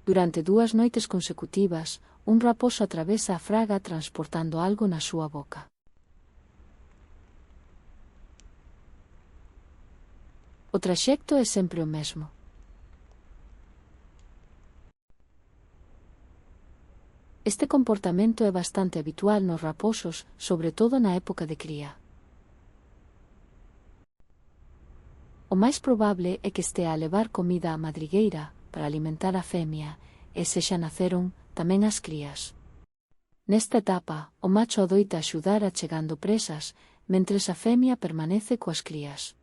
Durante 2 noites consecutivas, un raposo atravesa a fraga transportando algo na súa boca. O traxecto é sempre o mesmo. Este comportamento é bastante habitual nos raposos, sobre todo na época de cría. O máis probable é que estea a levar comida á madrigueira para alimentar a femia, e se xa naceron, tamén as crías. Nesta etapa, o macho adoita axudar achegando presas, mentres a femia permanece coas crías.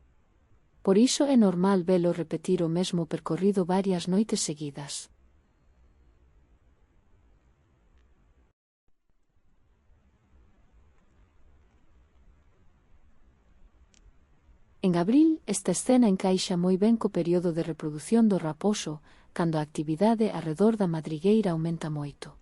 Por iso é normal velo repetir o mesmo percorrido varias noites seguidas. En abril, esta escena encaixa moi ben co período de reprodución do raposo, cando a actividade arredor da madrigueira aumenta moito.